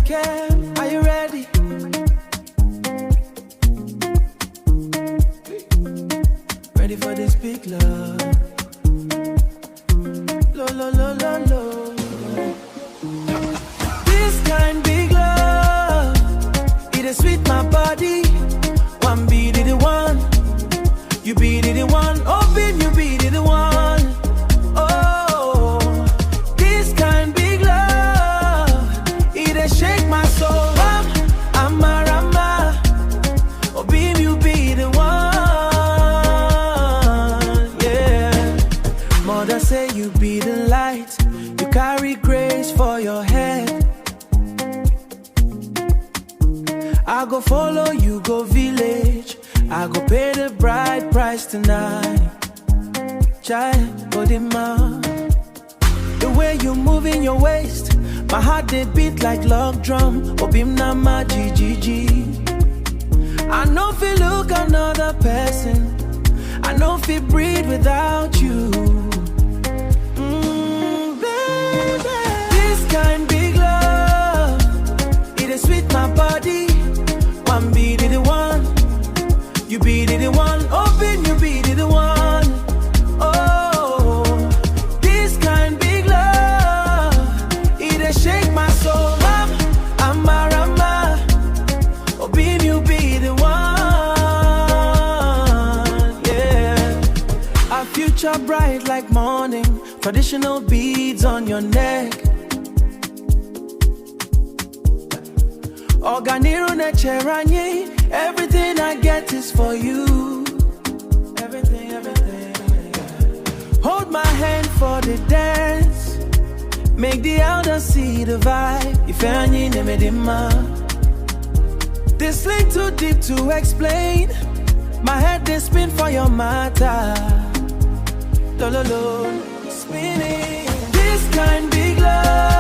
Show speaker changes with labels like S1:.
S1: came. Are you ready? Ready for this big love? Lo, lo, lo, lo, lo. This kind big love, it is sweet my body. One beat it the one, you beat it the one. Open, you beat it the one. Oh, this kind big love, it is shake my soul. I'm a rama. Oh, beam, you be the one. Yeah, mother say you be the light. You carry grace for your head. I go follow you, go village. I go pay the bride price tonight. Child, body man. The way you moving your waist, my heart they beat like log drum. Obim na ma GGG. I know if you look another person, I know if you breathe without you. Baby, this kind big love, it is sweet my body. One beat it the one, you beat it the one. Open, you beat it the one. Oh, this kind big love, it a shake my soul. I'm a rama. Oh, beam, you be the one. Yeah, our future bright like morning. Traditional beads on your neck. Organiro necheranye, everything I get is for you. Everything, everything. Hold my hand for the dance. Make the elders see the vibe. If any nemedima. This link too deep to explain. My head they spin for your matter. Lo lo lo, spinning. This kind big love.